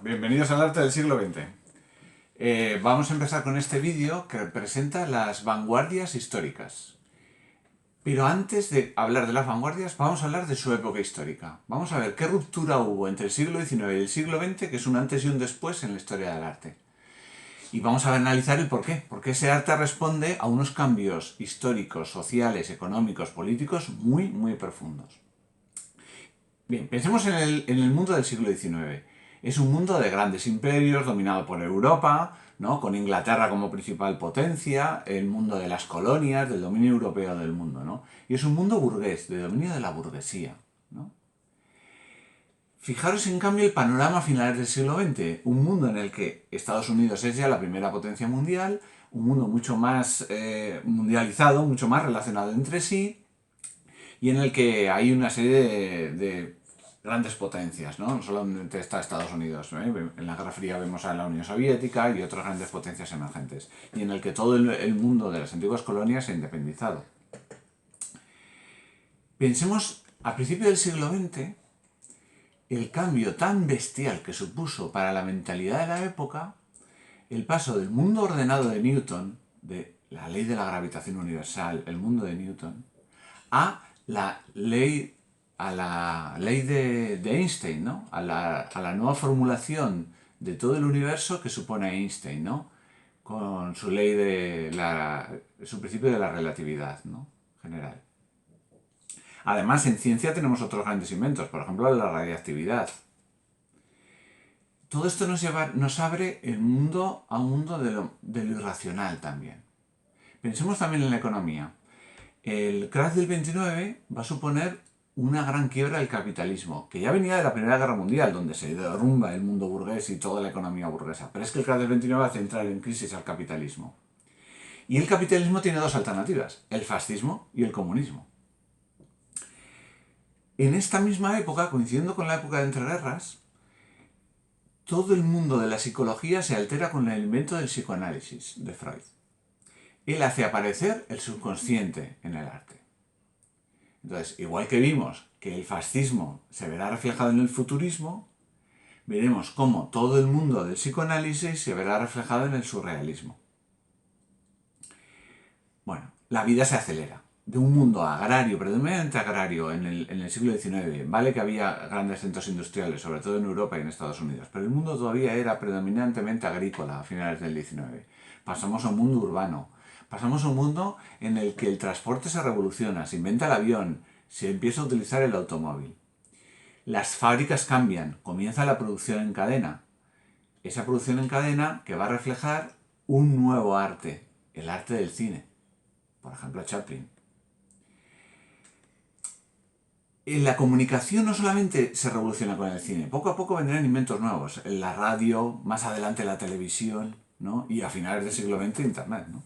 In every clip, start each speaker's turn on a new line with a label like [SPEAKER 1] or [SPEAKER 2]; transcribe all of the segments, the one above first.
[SPEAKER 1] Bienvenidos al arte del siglo XX. Vamos a empezar con este vídeo que presenta las vanguardias históricas. Pero antes de hablar de las vanguardias, vamos a hablar de su época histórica. Vamos a ver qué ruptura hubo entre el siglo XIX y el siglo XX, que es un antes y un después en la historia del arte. Y vamos a analizar el por qué. Porque ese arte responde a unos cambios históricos, sociales, económicos, políticos muy profundos. Bien, pensemos en el mundo del siglo XIX. Es un mundo de grandes imperios dominado por Europa, ¿no? Con Inglaterra como principal potencia, el mundo de las colonias, del dominio europeo del mundo, ¿no? Y es un mundo burgués, de dominio de la burguesía, ¿no? Fijaros en cambio el panorama a finales del siglo XX, un mundo en el que Estados Unidos es ya la primera potencia mundial, un mundo mucho más mundializado, mucho más relacionado entre sí, y en el que hay una serie de grandes potencias, ¿no? No solamente está Estados Unidos, ¿eh? En la Guerra Fría vemos a la Unión Soviética y otras grandes potencias emergentes, y en el que todo el mundo de las antiguas colonias se ha independizado. Pensemos, a principios del siglo XX, el cambio tan bestial que supuso para la mentalidad de la época el paso del mundo ordenado de Newton, de la ley de la gravitación universal, el mundo de Newton, a la ley de Einstein, ¿no? A la nueva formulación de todo el universo que supone Einstein, ¿no? Con su ley su principio de la relatividad, ¿no? General. Además, en ciencia tenemos otros grandes inventos, por ejemplo, la radiactividad. Todo esto nos abre el mundo a un mundo de lo irracional también. Pensemos también en la economía. El crash del 29 va a suponer una gran quiebra del capitalismo, que ya venía de la Primera Guerra Mundial, donde se derrumba el mundo burgués y toda la economía burguesa. Pero es que el crash del 29 hace entrar en crisis al capitalismo. Y el capitalismo tiene dos alternativas, el fascismo y el comunismo. En esta misma época, coincidiendo con la época de entreguerras, todo el mundo de la psicología se altera con el invento del psicoanálisis de Freud. Él hace aparecer el subconsciente en el arte. Entonces, igual que vimos que el fascismo se verá reflejado en el futurismo, veremos cómo todo el mundo del psicoanálisis se verá reflejado en el surrealismo. Bueno, la vida se acelera. De un mundo agrario, predominantemente agrario en el siglo XIX, vale que había grandes centros industriales, sobre todo en Europa y en Estados Unidos, pero el mundo todavía era predominantemente agrícola a finales del XIX. Pasamos a un mundo urbano, pasamos a un mundo en el que el transporte se revoluciona, se inventa el avión, se empieza a utilizar el automóvil. Las fábricas cambian, comienza la producción en cadena. Esa producción en cadena que va a reflejar un nuevo arte, el arte del cine. Por ejemplo, Chaplin. La comunicación no solamente se revoluciona con el cine, poco a poco vendrán inventos nuevos. La radio, más adelante la televisión, ¿no? Y a finales del siglo XX Internet, ¿no?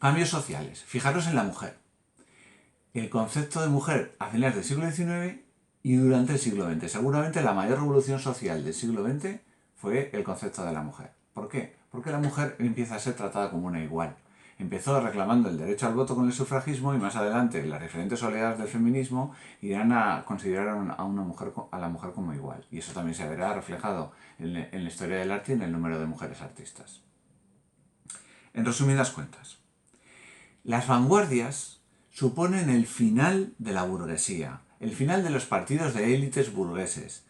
[SPEAKER 1] Cambios sociales. Fijaros en la mujer. El concepto de mujer a finales del siglo XIX y durante el siglo XX. Seguramente la mayor revolución social del siglo XX fue el concepto de la mujer. ¿Por qué? Porque la mujer empieza a ser tratada como una igual. Empezó reclamando el derecho al voto con el sufragismo y más adelante las diferentes oleadas del feminismo irán a considerar a la mujer como igual. Y eso también se verá reflejado en la historia del arte y en el número de mujeres artistas. En resumidas cuentas, las vanguardias suponen el final de la burguesía, el final de los partidos de élites burgueses.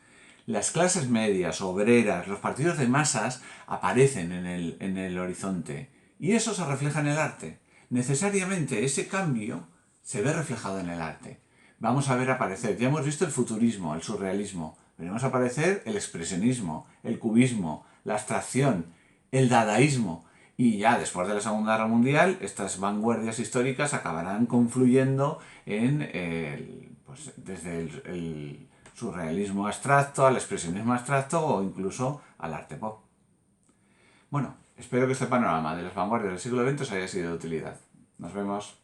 [SPEAKER 1] Las clases medias, obreras, los partidos de masas aparecen en el horizonte. Y eso se refleja en el arte. Necesariamente ese cambio se ve reflejado en el arte. Vamos a ver aparecer, ya hemos visto el futurismo, el surrealismo, veremos aparecer el expresionismo, el cubismo, la abstracción, el dadaísmo. Y ya después de la Segunda Guerra Mundial, estas vanguardias históricas acabarán confluyendo desde el surrealismo abstracto, al expresionismo abstracto o incluso al arte pop. Bueno, espero que este panorama de las vanguardias del siglo XX os haya sido de utilidad. Nos vemos.